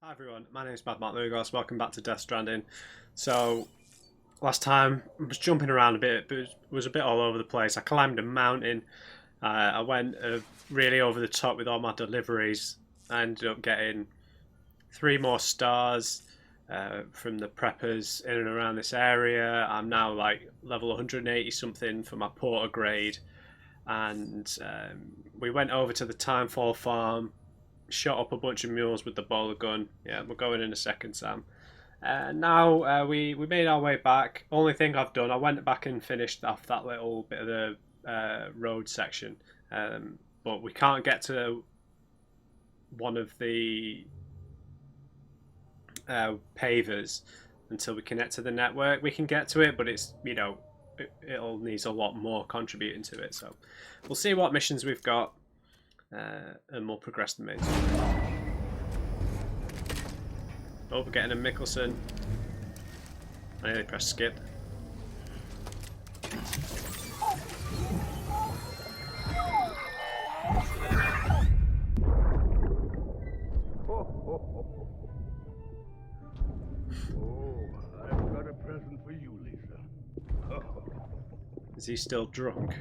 Hi everyone, my name is MadMatt Lugos. Welcome back to Death Stranding. So, last time I was jumping around a bit, but it was a bit all over the place. I climbed a mountain. I went really over the top with all my deliveries. I ended up getting 3 more stars from the preppers in and around this area. I'm now like level 180 something for my porter grade, and we went over to the Timefall farm, shot up a bunch of mules with the bowler gun. Yeah, we're going in a second, Sam. Now we made our way back. Only thing I've done, I went back and finished off that little bit of the road section, but we can't get to one of the pavers until we connect to the network. We can get to it, but it's it'll needs a lot more contributing to it. So we'll see what missions we've got, and we'll progress the main story. Oh, we're getting a Mickelson. I nearly pressed skip. Oh, I've got a present for you, Lisa. Is he still drunk?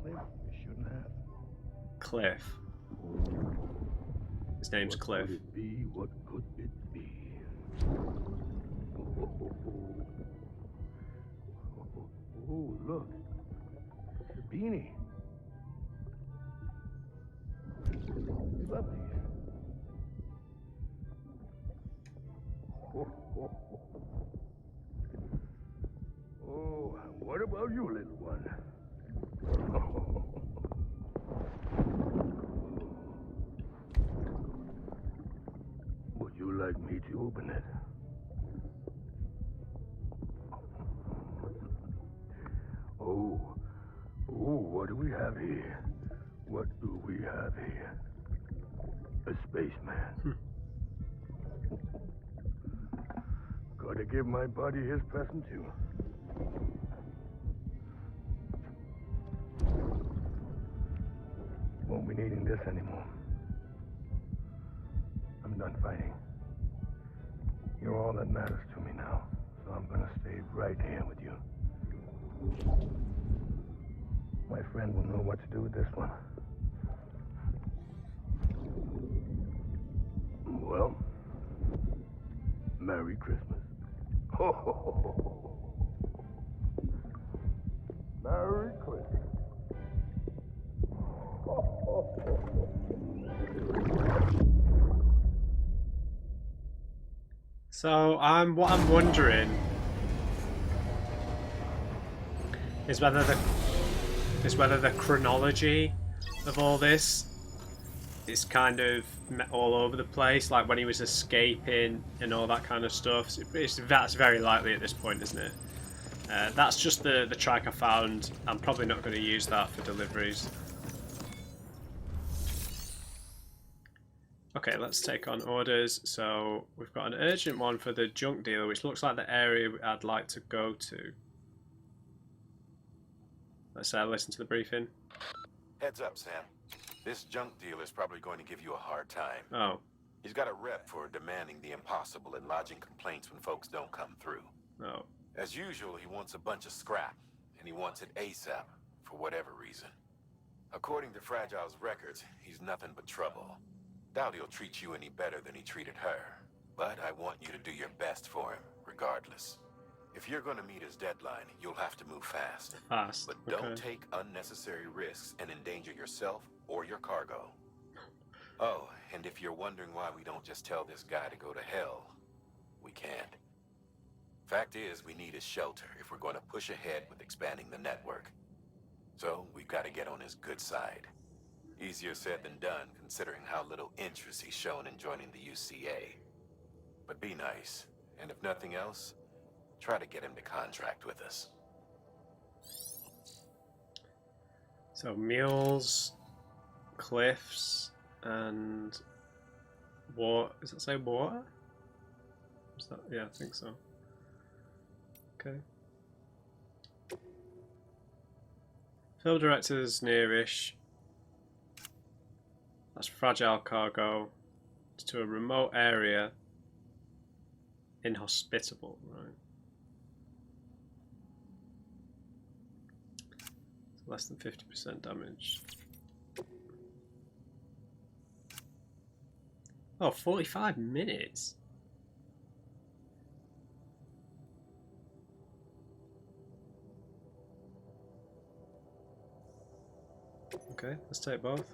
Cliff, you shouldn't have. Cliff. His name's What Cliff. could it be? What could it be? Oh, look. The beanie. You love these. Oh, what about you, little one? Would you like me to open it? What do we have here? What do we have here? A spaceman. Gotta give my buddy his present too. Won't be needing this anymore. I'm done fighting. You're all that matters to me now, so I'm gonna stay right here with you. My friend will know what to do with this one. Well, Merry Christmas. Merry Christmas. So what I'm wondering is whether the chronology of all this is kind of all over the place, like when he was escaping and all that kind of stuff. That's very likely at this point, isn't it? That's just the track I found. I'm probably not going to use that for deliveries. Okay, let's take on orders. So we've got an urgent one for the junk dealer, which looks like the area I'd like to go to. Let's listen to the briefing. Heads up, Sam. This junk dealer's probably going to give you a hard time. Oh. He's got a rep for demanding the impossible and lodging complaints when folks don't come through. Oh. As usual, he wants a bunch of scrap, and he wants it ASAP, for whatever reason. According to Fragile's records, he's nothing but trouble. Doubt he'll treat you any better than he treated her. But I want you to do your best for him, regardless. If you're going to meet his deadline, you'll have to move fast. Fast. But don't take unnecessary risks and endanger yourself or your cargo. Oh, and if you're wondering why we don't just tell this guy to go to hell, we can't. Fact is, we need his shelter if we're going to push ahead with expanding the network. So, we've got to get on his good side. Easier said than done, considering how little interest he's shown in joining the UCA. But be nice, and if nothing else, try to get him to contract with us. So mules, cliffs, and water. Does it say water? Is that? Yeah, I think so. Okay. Film director's nearish. That's fragile cargo. to a remote area. Inhospitable, right? Less than 50% damage. Oh, 45 minutes. Okay, let's take both.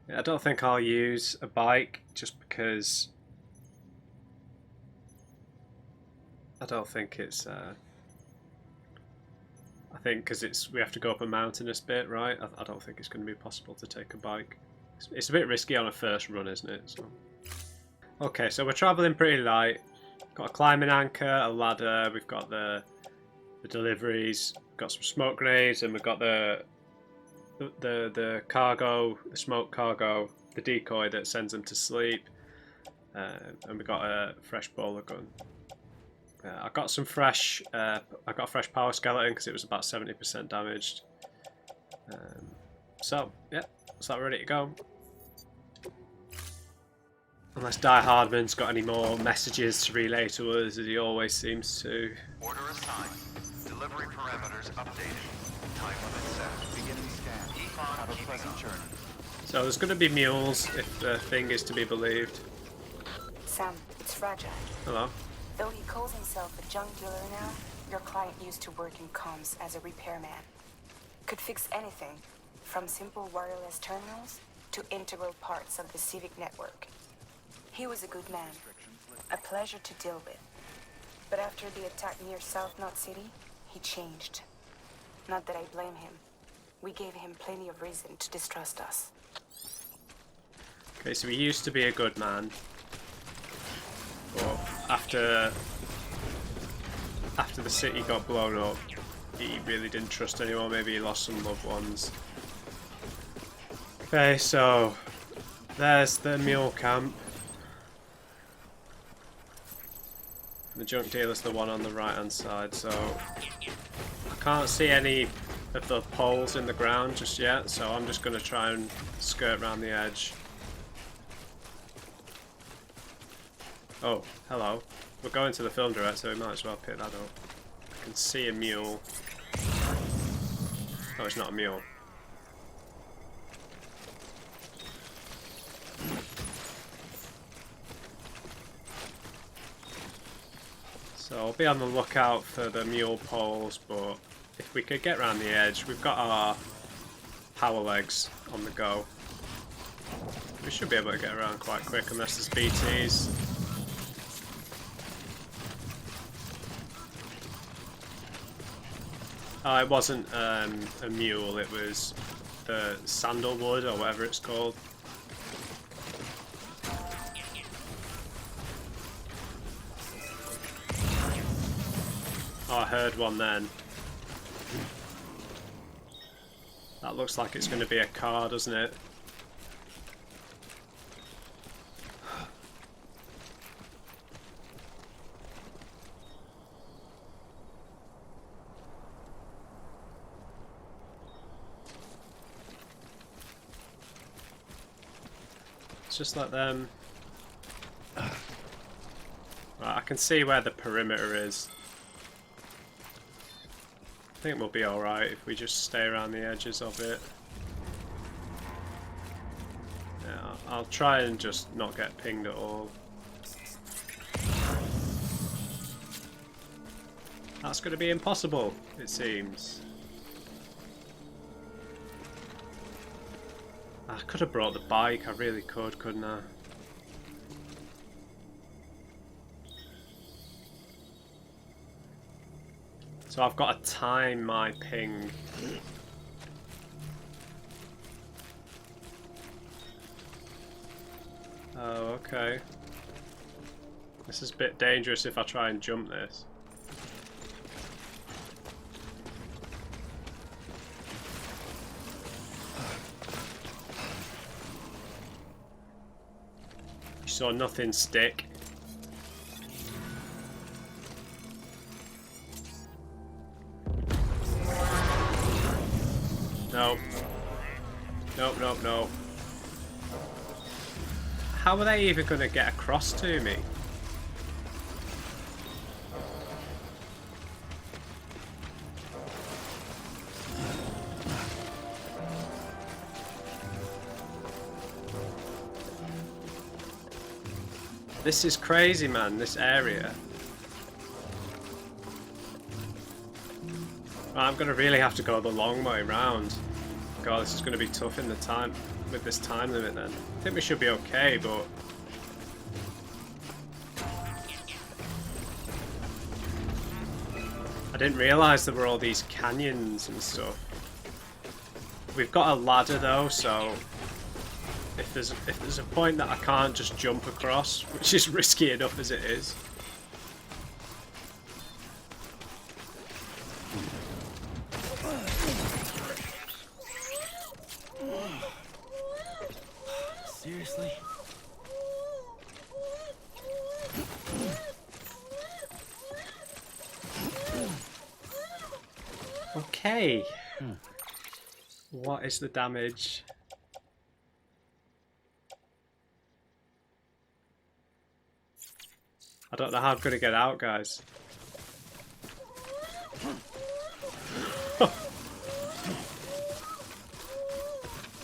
Yeah, I don't think I'll use a bike just because I don't think it's. I think because we have to go up a mountainous bit, right? I don't think it's going to be possible to take a bike. It's a bit risky on a first run, isn't it? So. Okay, so we're travelling pretty light. Got a climbing anchor, a ladder. We've got the deliveries. We've got some smoke grenades, and we've got the cargo, the smoke cargo, the decoy that sends them to sleep, and we got a fresh bowler gun. I got some fresh. I got a fresh power skeleton because it was about 70% damaged. So yeah, is that ready to go? Unless Die Hardman's got any more messages to relay to us, as he always seems to. Order assigned. Delivery parameters updated. Time limit set. Beginning scan. Have a pleasant journey. So there's going to be mules, if the thing is to be believed. Sam, it's fragile. Hello. Though he calls himself a junk dealer now, your client used to work in comms as a repairman. Could fix anything, from simple wireless terminals to integral parts of the civic network. He was a good man, a pleasure to deal with. But after the attack near South Knot City, he changed. Not that I blame him. We gave him plenty of reason to distrust us. Okay, so he used to be a good man. But after the city got blown up, he really didn't trust anyone. Maybe he lost some loved ones. Okay, so there's the mule camp. The junk dealer's the one on the right hand side, so I can't see any of the poles in the ground just yet, so I'm just going to try and skirt around the edge. Oh, hello. We're going to the film direct, so we might as well pick that up. I can see a mule. Oh, it's not a mule. So I'll be on the lookout for the mule poles, but if we could get around the edge, we've got our power legs on the go. We should be able to get around quite quick unless there's BTs. Oh, it wasn't a mule, it was the sandalwood or whatever it's called. Oh, I heard one then. That looks like it's going to be a car, doesn't it? It's just like them. Right, I can see where the perimeter is. I think we'll be alright if we just stay around the edges of it. Yeah, I'll try and just not get pinged at all. That's going to be impossible, it seems. I could have brought the bike, I really could, couldn't I? So I've got to time my ping. Oh, okay. This is a bit dangerous if I try and jump this. You saw nothing stick. Nope. Nope, nope, nope. How are they even going to get across to me? This is crazy, man, this area. I'm going to really have to go the long way round. God, this is going to be tough in the time with this time limit then. I think we should be okay, but I didn't realise there were all these canyons and stuff. We've got a ladder though, so if there's a point that I can't just jump across, which is risky enough as it is. Seriously? Okay. What is the damage? I don't know how I'm going to get out, guys.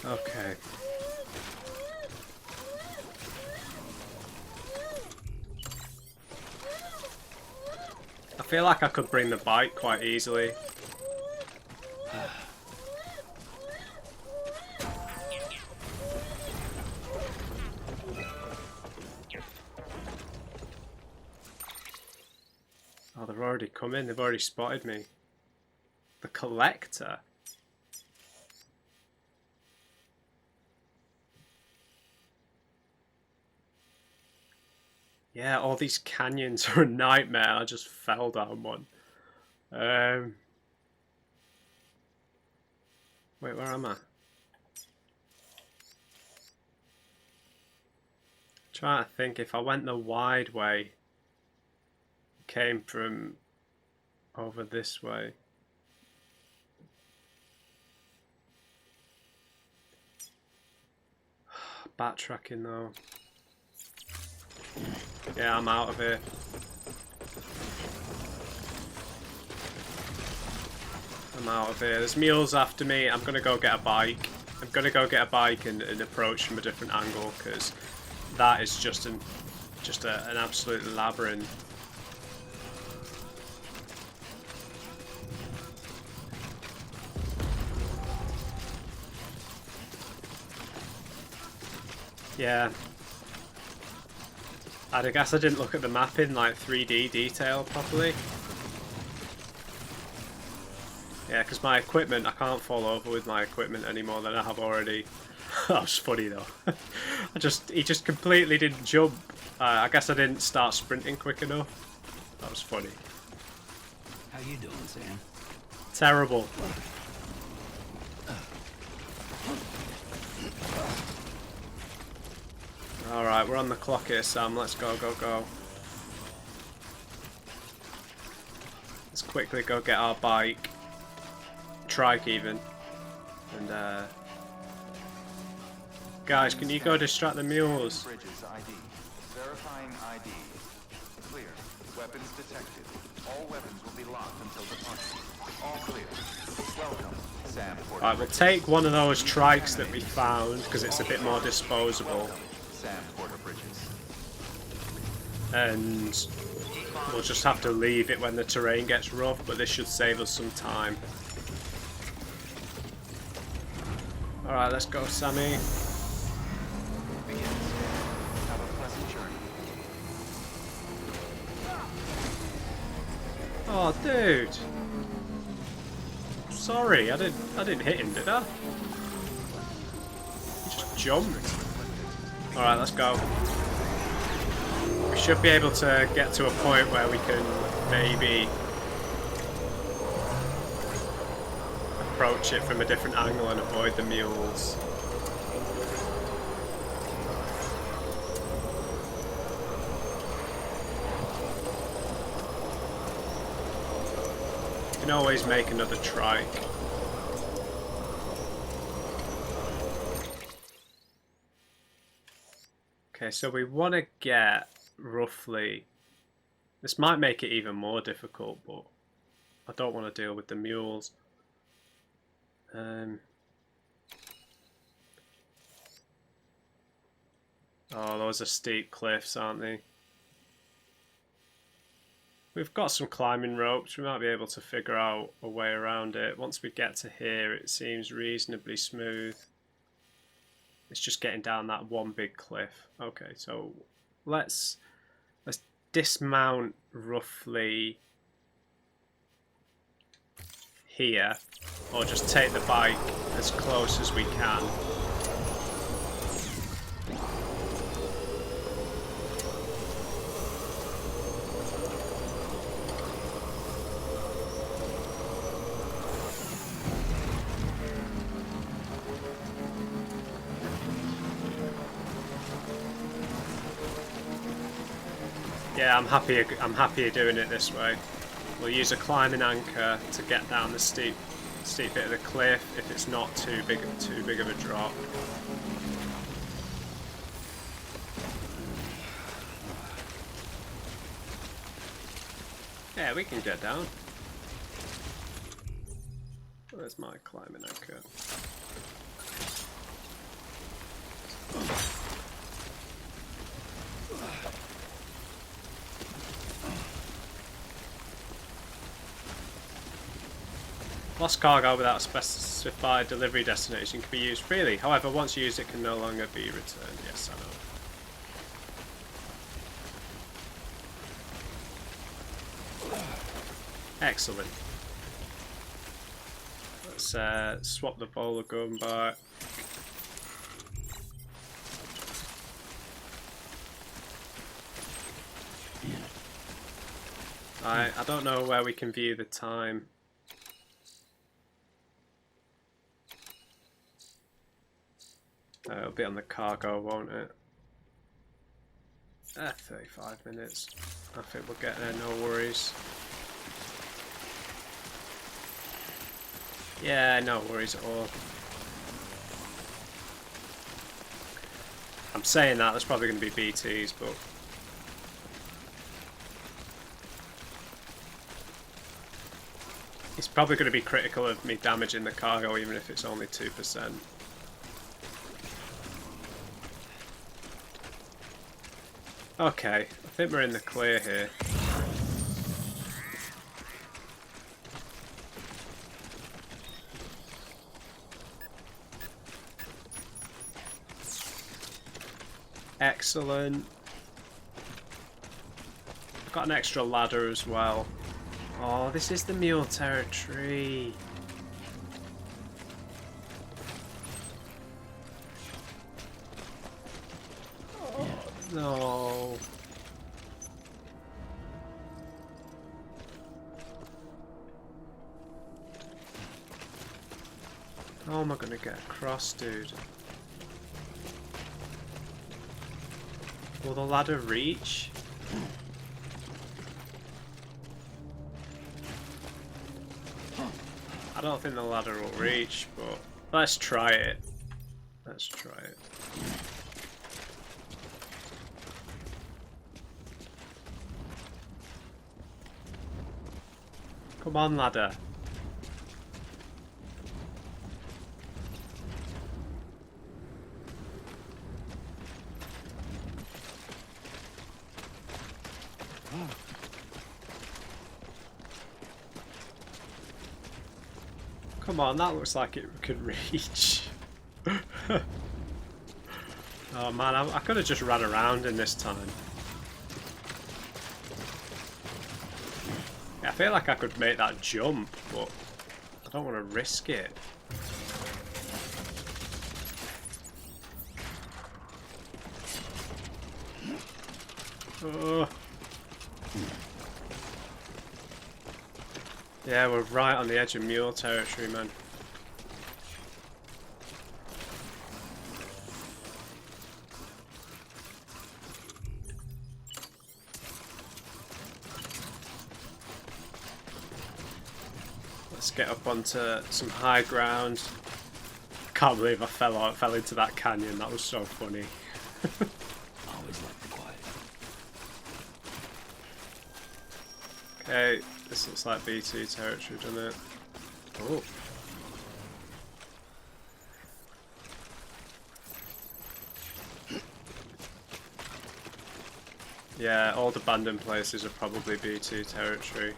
Okay. I feel like I could bring the bike quite easily. Oh, they've already come in. They've already spotted me. The collector. Yeah, all these canyons are a nightmare. I just fell down one. Wait, where am I? Trying to think if I went the wide way, came from over this way. Backtracking though. Yeah, I'm out of here. I'm out of here. There's mules after me. I'm gonna go get a bike. I'm gonna go get a bike and approach from a different angle because that is just an absolute labyrinth. Yeah. I guess I didn't look at the map in like 3D detail properly. Yeah, because my equipment, I can't fall over with my equipment any more than I have already. That was funny though. He just completely didn't jump. I guess I didn't start sprinting quick enough. That was funny. How you doing, Sam? Terrible. Alright, we're on the clock here, Sam. Let's go, go, go. Let's quickly go get our bike. Trike even. And guys, can you go distract the mules? Bridges ID. Verifying ID. Clear. Weapons detected. All weapons will be locked until departure. All clear. Welcome, Sam. Alright, we'll take one of those trikes that we found because it's a bit more disposable. Welcome, Sam Porter Bridges. And we'll just have to leave it when the terrain gets rough, but this should save us some time. Alright, let's go, Sammy. Begins. Have a pleasant journey. Oh, dude. Sorry, I didn't hit him, did I? He just jumped. Alright, let's go. We should be able to get to a point where we can maybe approach it from a different angle and avoid the mules. You can always make another trike. Okay, so we want to get roughly... This might make it even more difficult, but I don't want to deal with the mules. Oh, those are steep cliffs, aren't they? We've got some climbing ropes. We might be able to figure out a way around it. Once we get to here, it seems reasonably smooth. It's just getting down that one big cliff. Okay, so let's dismount roughly here, or just take the bike as close as we can. Yeah, I'm happier doing it this way. We'll use a climbing anchor to get down the steep bit of the cliff if it's not too big of a drop. Yeah, we can get down. Where's my climbing anchor? Lost cargo without a specified delivery destination can be used freely. However, once used, it can no longer be returned. Yes, I know. Excellent. Let's swap the bowler gun back. I don't know where we can view the time. It'll be on the cargo, won't it? 35 minutes. I think we'll get there, no worries. Yeah, no worries at all. I'm saying that, there's probably going to be BTs, but... It's probably going to be critical of me damaging the cargo, even if it's only 2%. Okay, I think we're in the clear here. Excellent. I've got an extra ladder as well. Oh, this is the mule territory. No. How am I gonna get across, dude? Will the ladder reach? I don't think the ladder will reach, but let's try it. Let's try it. Come on, ladder. Come on, that looks like it could reach. Oh man, I could have just ran around in this time. I feel like I could make that jump, but I don't want to risk it. Oh. Yeah, we're right on the edge of mule territory, man. Let's get up onto some high ground. Can't believe I fell into that canyon. That was so funny. Hey, this looks like BT territory, doesn't it? Oh. Yeah, old abandoned places are probably BT territory,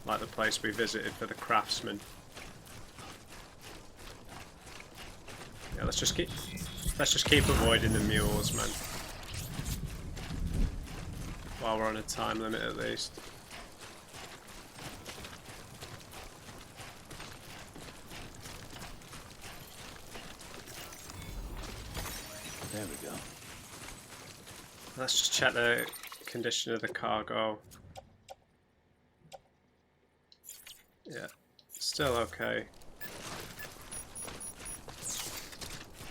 like the place we visited for the craftsman. Yeah, let's just keep avoiding the mules, man. While we're on a time limit, at least. There we go. Let's just check the condition of the cargo. Yeah, still okay.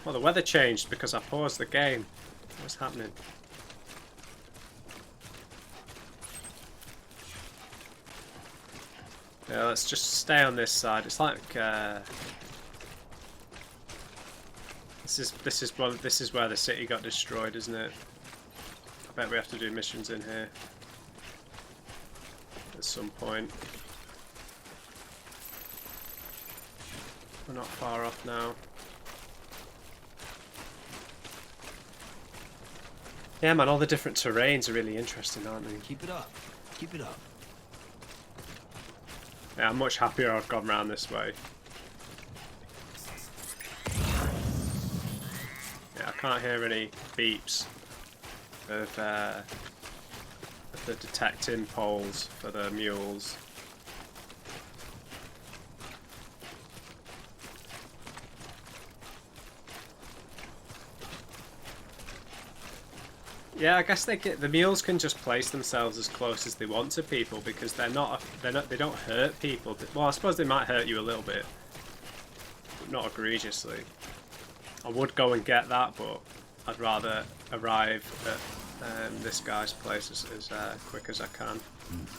Well, the weather changed because I paused the game. What's happening? Yeah, let's just stay on this side. It's like this is where the city got destroyed, isn't it? I bet we have to do missions in here at some point. We're not far off now. Yeah, man, all the different terrains are really interesting, aren't they? Keep it up. Keep it up. Yeah, I'm much happier I've gone round this way. Yeah, I can't hear any beeps of the detecting poles for the mules. Yeah, I guess the mules can just place themselves as close as they want to people because they don't hurt people. Well, I suppose they might hurt you a little bit, but not egregiously. I would go and get that, but I'd rather arrive at this guy's place as quick as I can.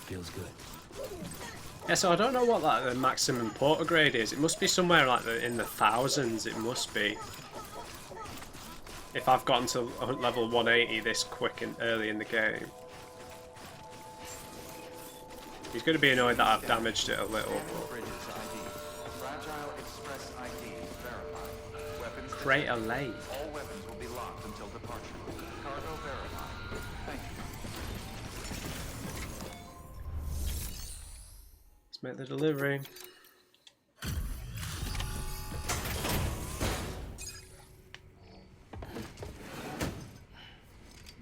Feels good. Yeah, so I don't know what the maximum porter grade is. It must be somewhere like in the thousands. It must be. If I've gotten to level 180 this quick and early in the game. He's going to be annoyed that I've damaged it a little. Crater Lake. All weapons will be locked until departure. Cargo verified. Thank you. Let's make the delivery.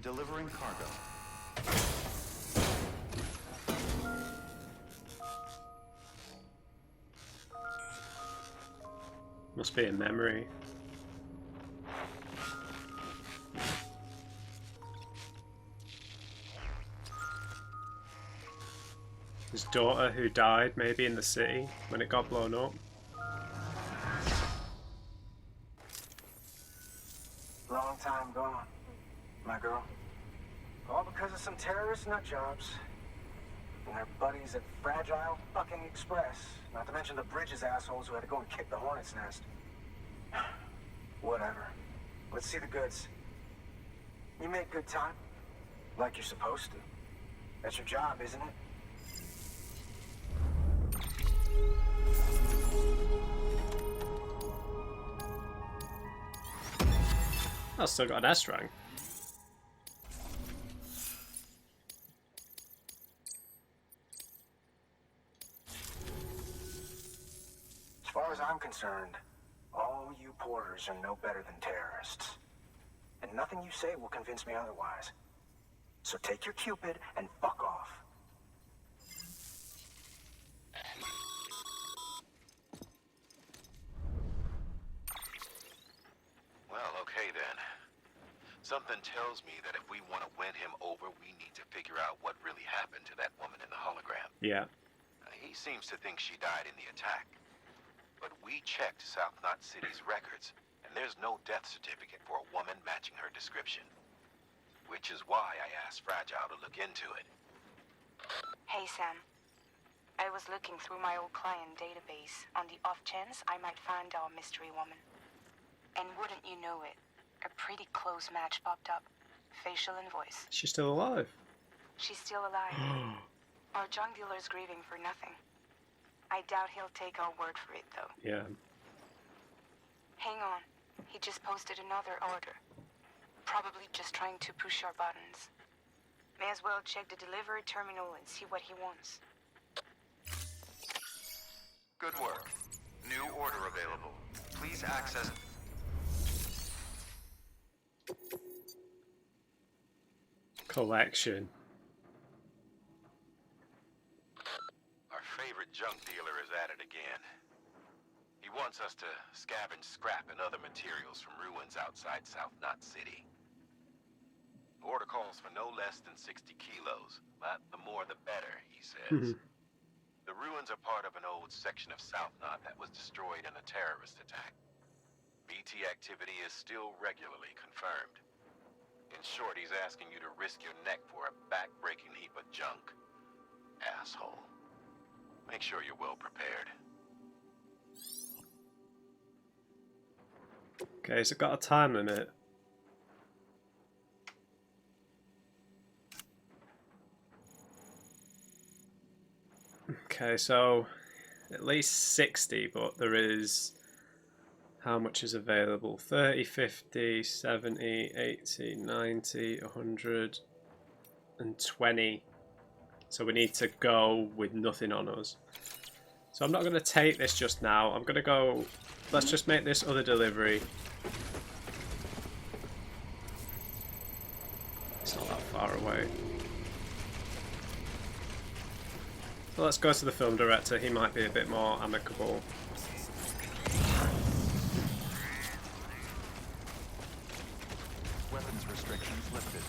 Delivering cargo. Must be a memory. His daughter who died maybe in the city when it got blown up. Long time gone, my girl. All because of some terrorist nut jobs. And their buddies at Fragile fucking Express. Not to mention the Bridges assholes who had to go and kick the hornet's nest. Whatever. Let's see the goods. You make good time. Like you're supposed to. That's your job, isn't it? I've still got an S rank. As far as I'm concerned, all you porters are no better than terrorists. And nothing you say will convince me otherwise. So take your Cupid and fuck off. Well, okay then. Something tells me that if we want to win him over, we need to figure out what really happened to that woman in the hologram. Yeah. He seems to think she died in the attack. But we checked South Knot City's records, and there's no death certificate for a woman matching her description. Which is why I asked Fragile to look into it. Hey, Sam. I was looking through my old client database on the off chance I might find our mystery woman. And wouldn't you know it, a pretty close match popped up. Facial and voice. She's still alive. She's still alive. Our junk dealer's grieving for nothing. I doubt he'll take our word for it, though. Yeah. Hang on. He just posted another order. Probably just trying to push our buttons. May as well check the delivery terminal and see what he wants. Good work. New order available. Please access... Collection. Our favorite junk dealer is at it again. He wants us to scavenge scrap and other materials from ruins outside South Knot City. The order calls for no less than 60 kilos, but the more the better, he says. The ruins are part of an old section of South Knot that was destroyed in a terrorist attack. BT activity is still regularly confirmed. In short, he's asking you to risk your neck for a back-breaking heap of junk. Asshole. Make sure you're well prepared. Okay, so got a time limit. Okay, so at least 60, but there is... How much is available? 30, 50, 70, 80, 90, 120. So we need to go with nothing on us. So I'm not going to take this just now. I'm going to go... Let's just make this other delivery. It's not that far away. So let's go to the film director. He might be a bit more amicable. Weapons restrictions lifted.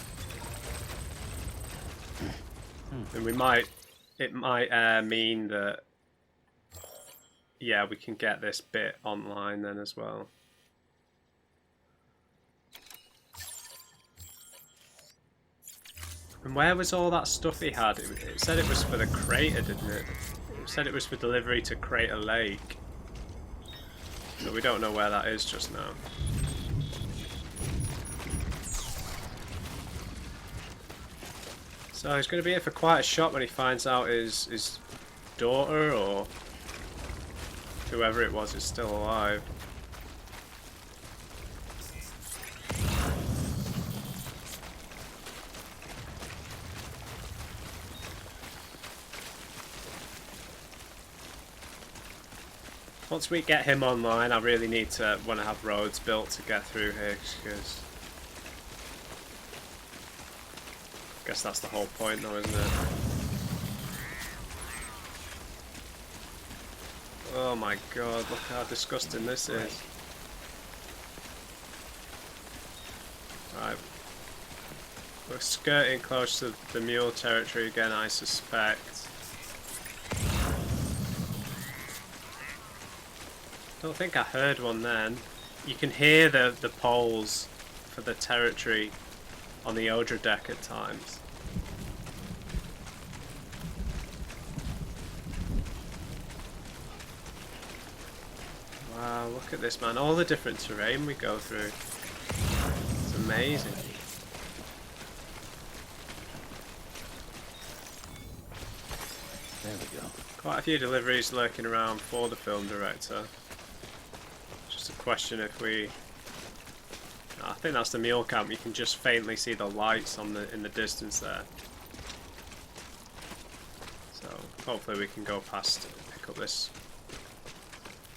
And it might mean that, yeah, we can get this bit online then as well. And where was all that stuff he had? It said it was for the crater, didn't it? It said it was for delivery to Crater Lake. But we don't know where that is just now. So he's going to be here for quite a shock when he finds out his daughter or whoever it was is still alive. Once we get him online, I really need to want to have roads built to get through here, because I guess that's the whole point though, isn't it? Oh my god, look how disgusting this is. Right. We're skirting close to the mule territory again, I suspect. I don't think I heard one then. You can hear the poles for the territory on the Odra deck at times. Wow, look at this, man. All the different terrain we go through. It's amazing. There we go. Quite a few deliveries lurking around for the film director. Just a question if we... I think that's the mule camp. You can just faintly see the lights on in the distance there. So hopefully we can go past and pick up this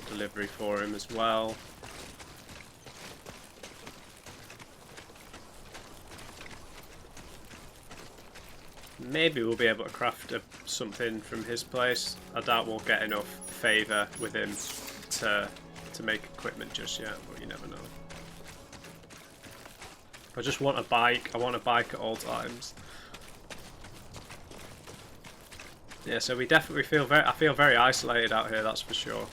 delivery for him as well. Maybe we'll be able to craft something from his place. I doubt we'll get enough favour with him to make equipment just yet, but you never know. I just want a bike. I want a bike at all times. Yeah, so we definitely feel I feel very isolated out here, that's for sure.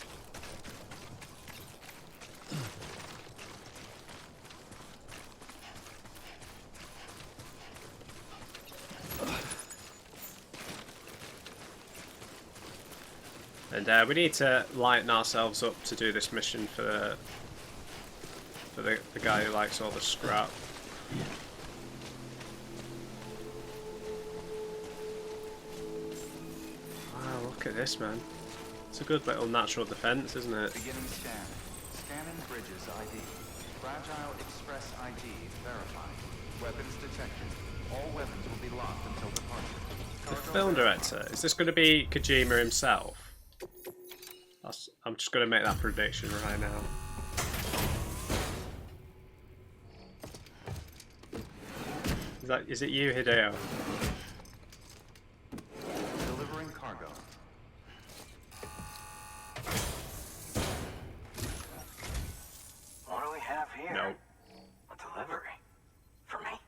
And we need to lighten ourselves up to do this mission for the guy who likes all the scrap. Look at this, man. It's a good little natural defense, isn't it? Beginning scan. Scanning bridges ID. Fragile Express ID verified. Weapons detected. All weapons will be locked until departure. The film director, is this going to be Kojima himself? I'm just going to make that prediction right now. Is it you, Hideo? Delivering cargo. What do we have here? No. A delivery? For me?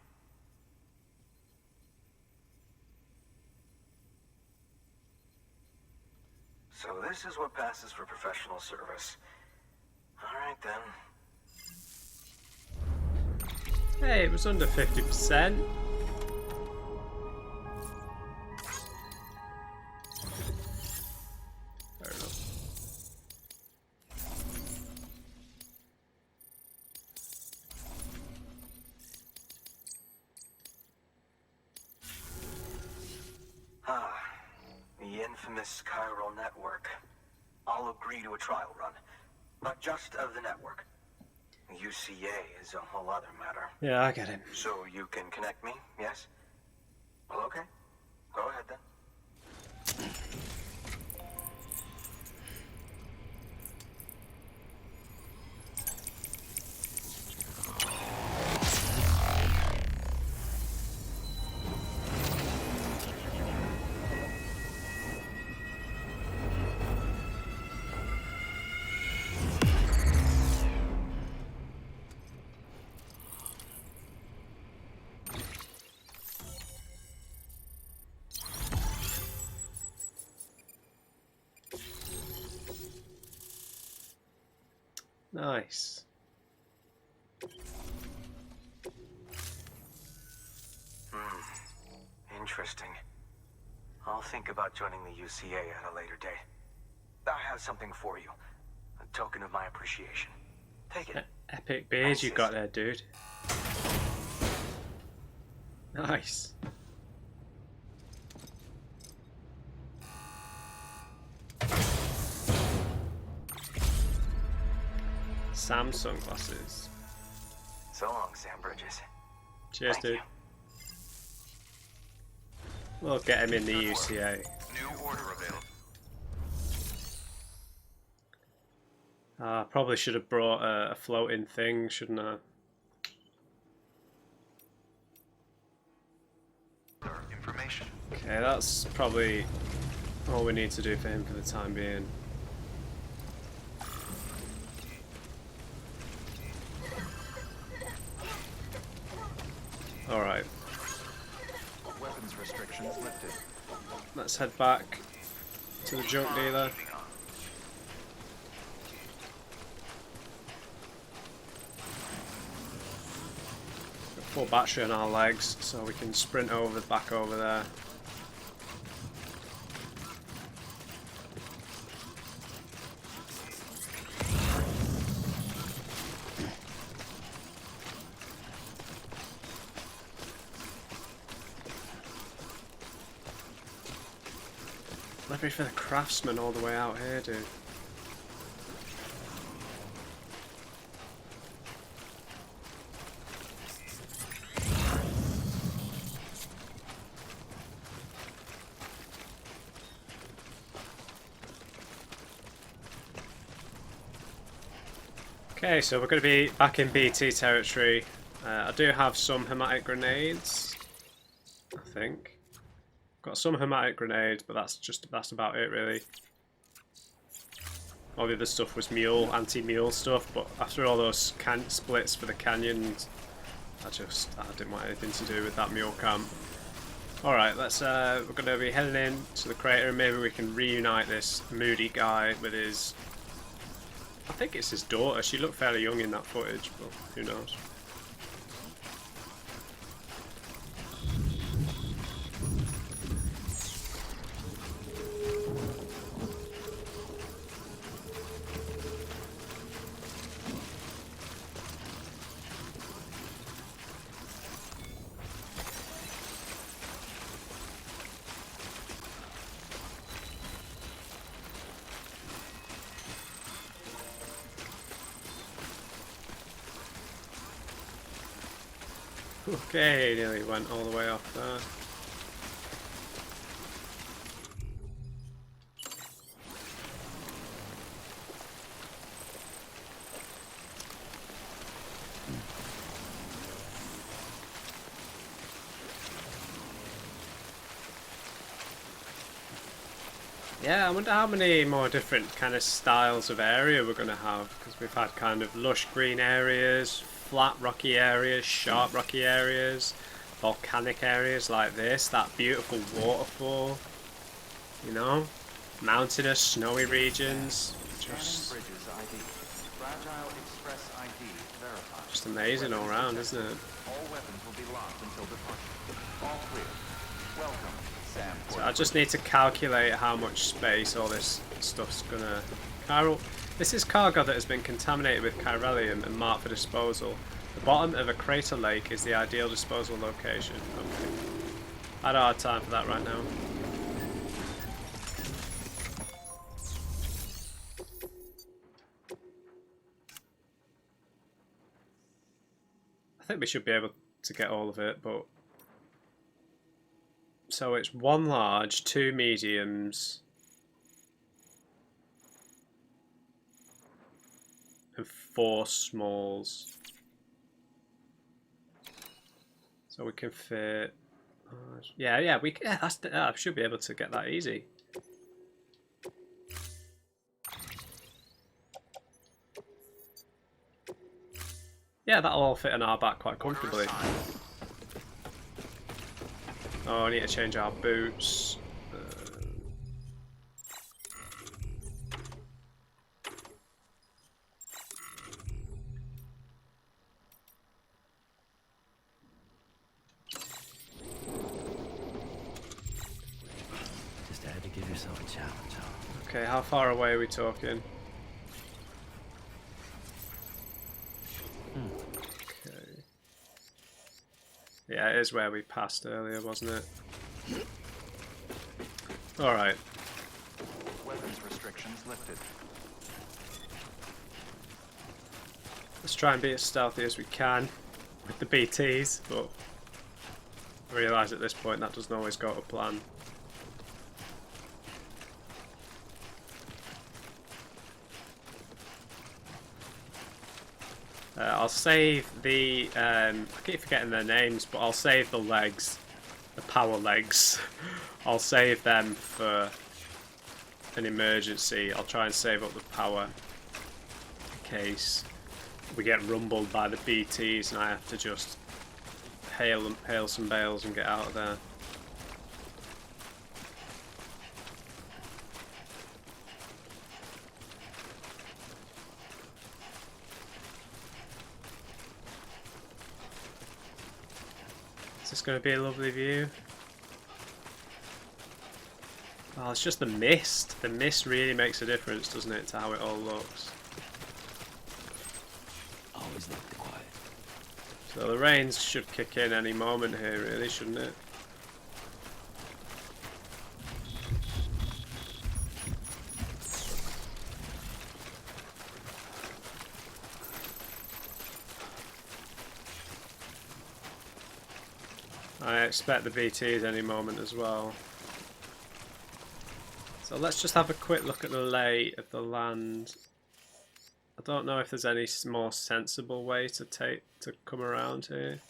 So this is what passes for professional service. Alright then. Hey, it was under 50%. Fair enough. The infamous chiral network. I'll agree to a trial run, but just of the network. UCA is a whole other matter. Yeah, I get it. So you can connect me, yes? Well, okay. Go ahead then. Nice. Interesting. I'll think about joining the UCA at a later date. I have something for you. A token of my appreciation. Take it. Epic beers you got there, dude. Nice. Samsung glasses. So long, Sam Bridges. Cheers, Thank dude. you. We'll get him in the UCA. New order available. Probably should have brought a floating thing, shouldn't I? Information. Okay, that's probably all we need to do for him for the time being. Alright, Weapons restrictions lifted. let's head back to the junk dealer. Got full battery on our legs, so we can sprint back over there. Ready for the craftsman all the way out here, dude. Okay, so we're going to be back in BT territory. I do have some hematic grenades, I think. Got some hematic grenades, but that's about it really. All the other stuff was anti-mule stuff, but after all those splits for the canyons, I didn't want anything to do with that mule camp. Alright, we're going to be heading in to the crater, and maybe we can reunite this moody guy with his, I think it's his daughter. She looked fairly young in that footage, but who knows. Okay, nearly went all the way off there. Yeah, I wonder how many more different kind of styles of area we're going to have, because we've had kind of lush green areas, flat rocky areas, sharp rocky areas, volcanic areas like this, that beautiful waterfall, you know, mountainous, snowy regions, just amazing all around, isn't it? All weapons will be locked until departure. All clear. Welcome, Sam. So I just need to calculate how much space all this stuff's gonna... This is cargo that has been contaminated with chiralium and marked for disposal. The bottom of a crater lake is the ideal disposal location. Okay. I don't have time for that right now. I think we should be able to get all of it, but... So it's 1 large, 2 mediums, and 4 smalls. So we can fit... yeah, I should be able to get that easy. Yeah, that'll all fit in our back quite comfortably. Oh, I need to change our boots. Just had to give yourself a challenge, huh? Okay, how far away are we talking? Okay. Yeah, it is where we passed earlier, wasn't it? Alright. Weapons restrictions lifted. Let's try and be as stealthy as we can with the BTs, but I realise at this point that doesn't always go to plan. I'll save the, I keep forgetting their names, but I'll save the legs, the power legs. I'll save them for an emergency. I'll try and save up the power in case we get rumbled by the BTs and I have to just hail some bales and get out of there. Is this going to be a lovely view? Oh, it's just the mist. The mist really makes a difference, doesn't it, to how it all looks. Always like the quiet. So the rains should kick in any moment here, really, shouldn't it? I expect the BTs any moment as well. So let's just have a quick look at the lay of the land. I don't know if there's any more sensible way to come around here.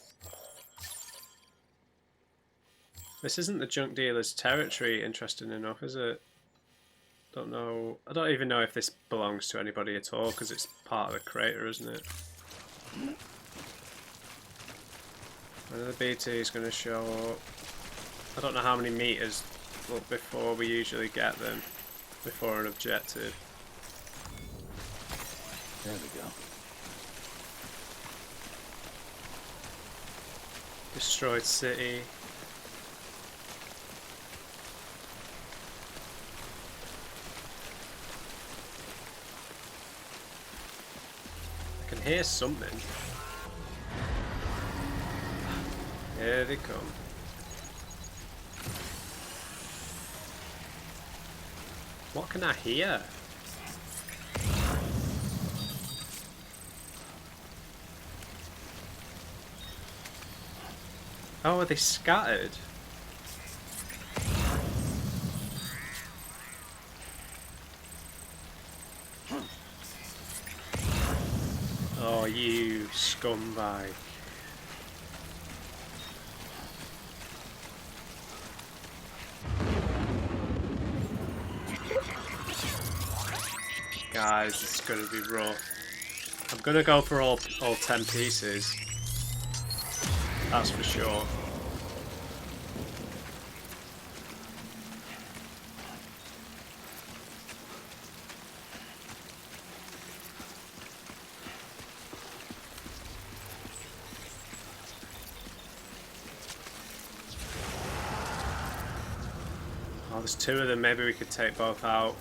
This isn't the junk dealer's territory, interesting enough, is it? Don't know. I don't even know if this belongs to anybody at all because it's part of the crater, isn't it? When the BT is going to show up. I don't know how many meters before we usually get them, before an objective. There we go. Destroyed city. I can hear something. Here they come. What can I hear? Oh, are they scattered? Oh, you scumbag. Guys, it's gonna be rough. I'm gonna go for all 10 pieces. That's for sure. Oh, there's 2 of them. Maybe we could take both out.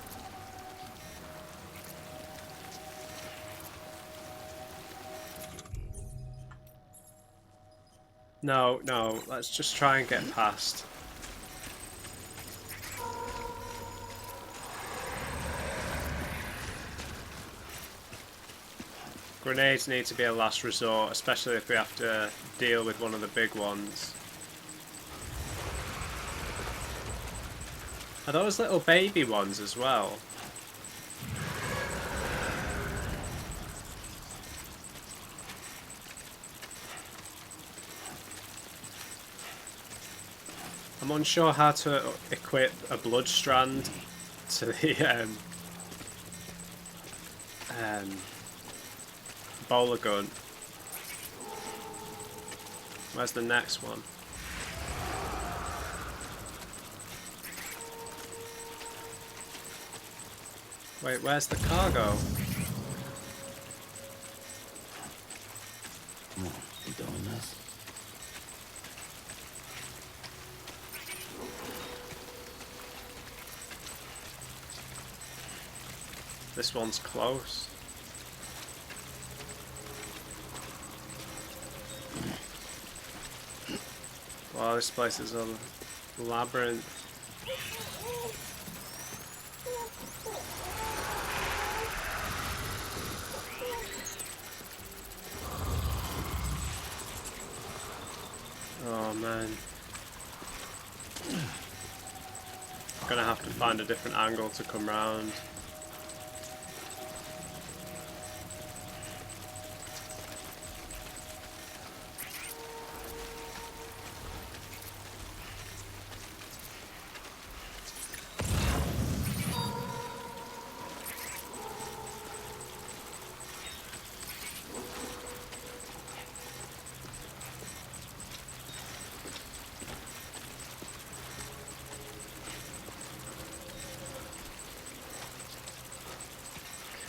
No, no, let's just try and get past. Grenades need to be a last resort, especially if we have to deal with one of the big ones. Are those little baby ones as well? I'm unsure how to equip a blood strand to the bowler gun. Where's the next one? Wait, where's the cargo? Come on, you doing this? This one's close. Wow, this place is a labyrinth. Oh man. I'm gonna have to find a different angle to come round.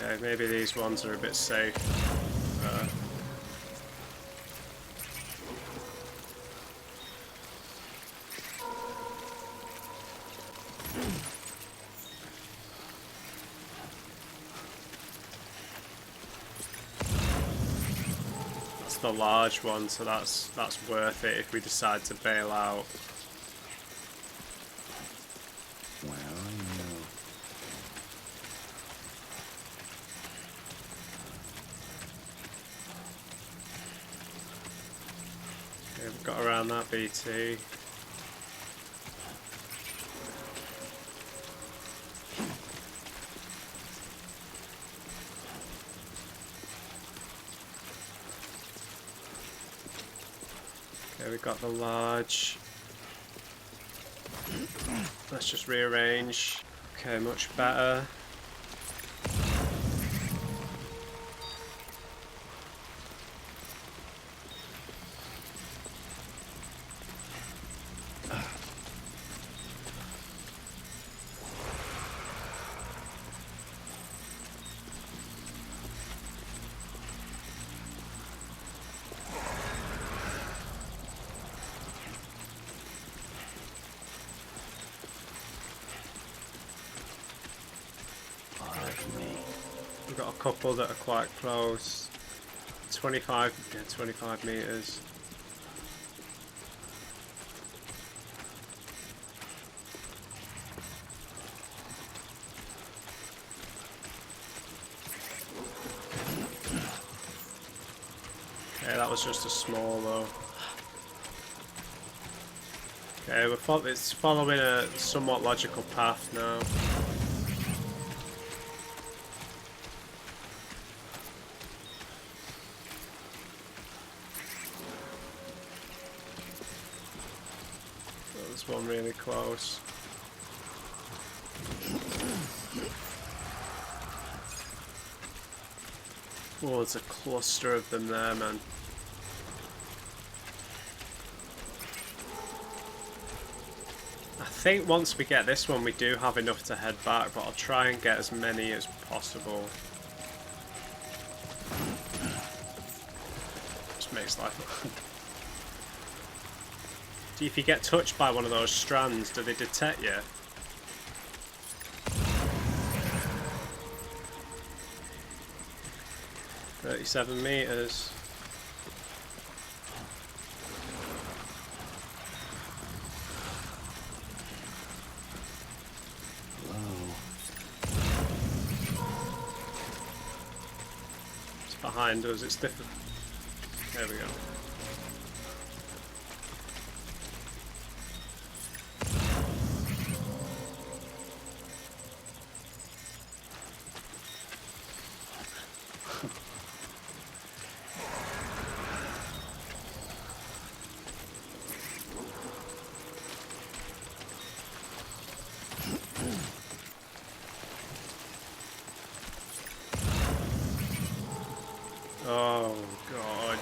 Okay, maybe these ones are a bit safe. That's the large one, so that's worth it if we decide to bail out. Where are you? Okay, we've got around that BT. Okay, we've got the large. Let's just rearrange. Okay, much better. We've got a couple that are quite close. 25 meters. Okay, that was just a small though. Okay, it's following a somewhat logical path now. Oh, there's one really close. Oh, there's a cluster of them there, man. I think once we get this one we do have enough to head back, but I'll try and get as many as possible. Just makes life... If you get touched by one of those strands, do they detect you? "37 meters. It's behind us, it's different. There we go. Oh god.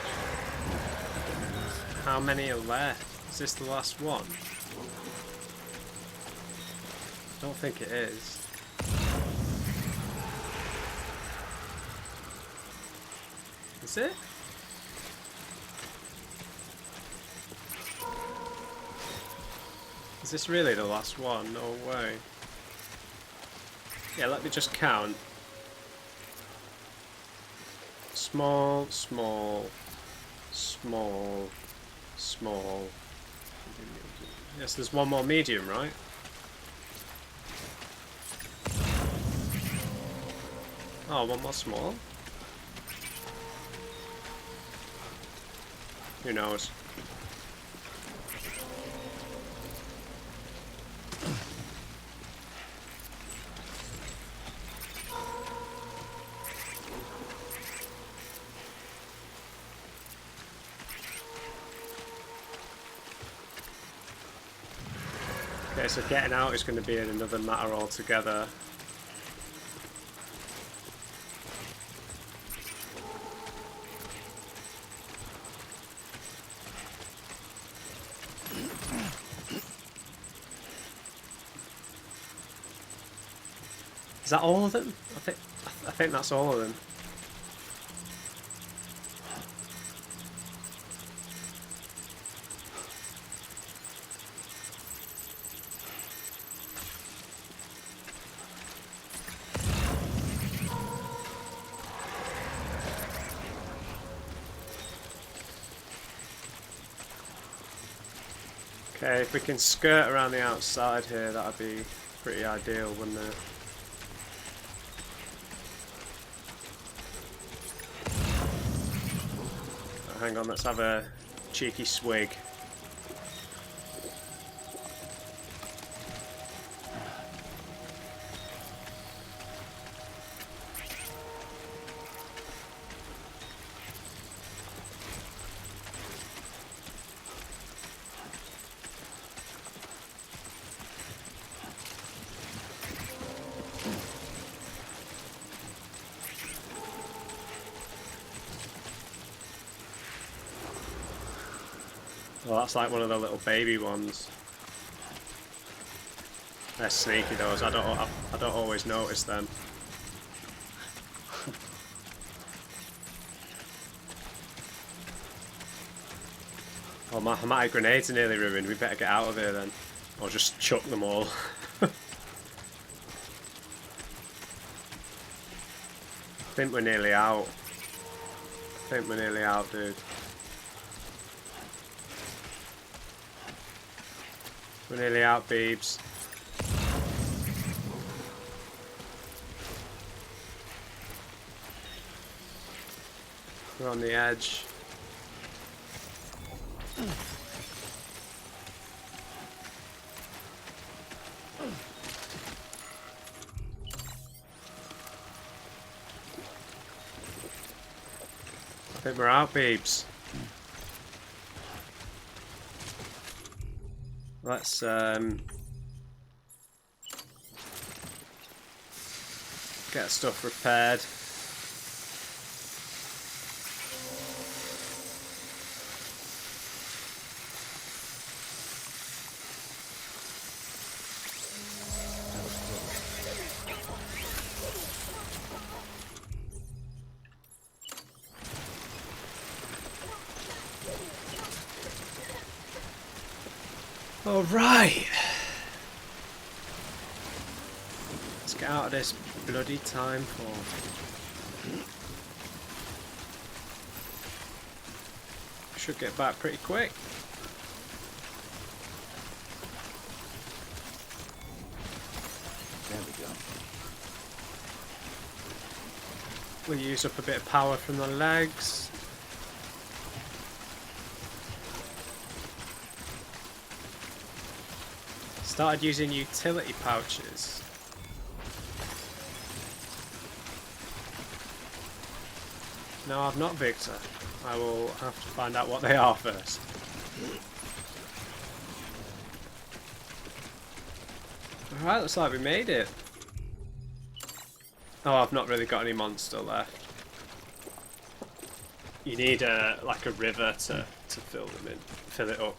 How many are left? Is this the last one? I don't think it is. Is it? Is this really the last one? No way. Yeah, let me just count. Small, small, small, small. Yes, there's one more medium, right? Oh, one more small? Who knows? Okay, so getting out is going to be another matter altogether. Is that all of them? I think that's all of them. Okay, if we can skirt around the outside here, that'd be pretty ideal, wouldn't it? Oh, hang on, let's have a cheeky swig. Well, that's like one of the little baby ones. They're sneaky, those. I don't always notice them. Oh, my grenades are nearly ruined. We better get out of here then, or just chuck them all. I think we're nearly out. Dude. We're nearly out, Beebs. We're on the edge. think we're out, babes. Let's get stuff repaired. All right. Let's get out of this bloody time form. Should get back pretty quick. There we go. We'll use up a bit of power from the legs. Started using utility pouches. No, I've not, Victor. I will have to find out what they are first. Alright, looks like we made it. Oh, I've not really got any monster left. You need like a river to fill them in. Fill it up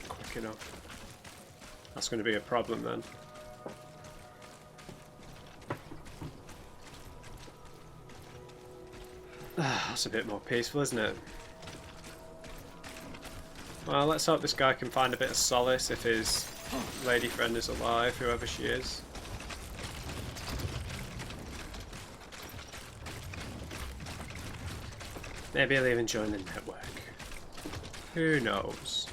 quick enough. That's going to be a problem then. That's a bit more peaceful, isn't it? Well, let's hope this guy can find a bit of solace if his lady friend is alive, whoever she is. Maybe he'll even join the network. Who knows?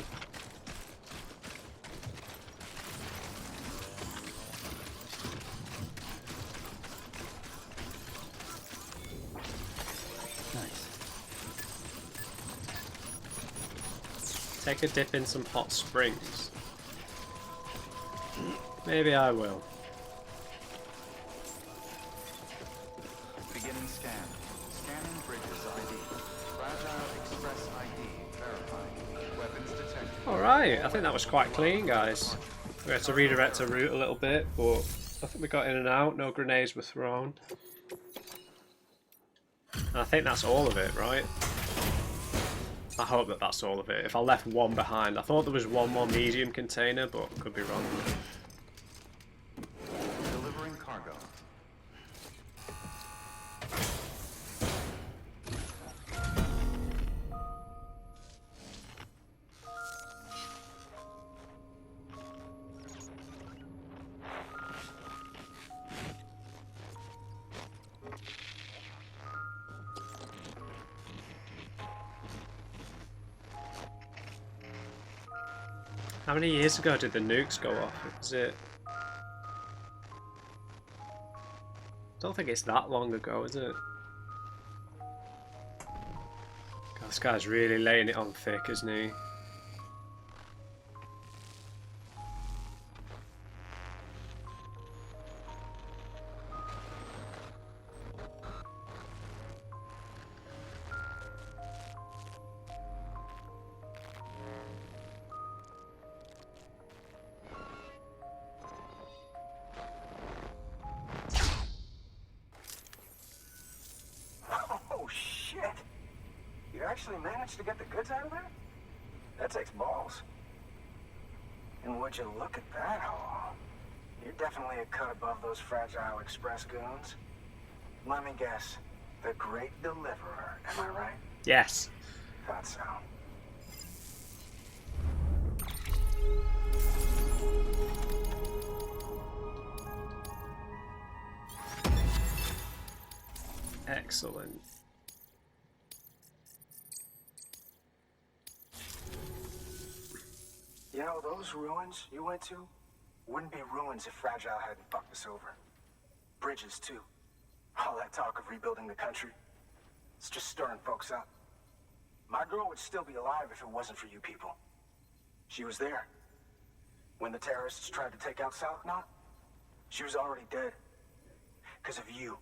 Take a dip in some hot springs. Maybe I will. Beginning scan. Scanning bridges ID. Fragile Express ID verified. Weapons detected. Alright, I think that was quite clean, guys. We had to redirect a route a little bit, but I think we got in and out. No grenades were thrown. And I think that's all of it, right? I hope that that's all of it. If I left one behind, I thought there was one more medium container, but could be wrong. Delivering cargo. How many years ago did the nukes go off? Was it... I don't think it's that long ago, is it? God, this guy's really laying it on thick, isn't he? Oh, shit! You actually managed to get the goods out of there? That takes balls. And would you look at that haul? You're definitely a cut above those Fragile Express goons. Let me guess. The Great Deliverer, am I right? Yes. Thought so. Excellent. You know, those ruins you went to wouldn't be ruins if Fragile hadn't fucked us over. Bridges, too. All that talk of rebuilding the country, it's just stirring folks up. My girl would still be alive if it wasn't for you people. She was there. When the terrorists tried to take out South Knot, she was already dead. Because of you.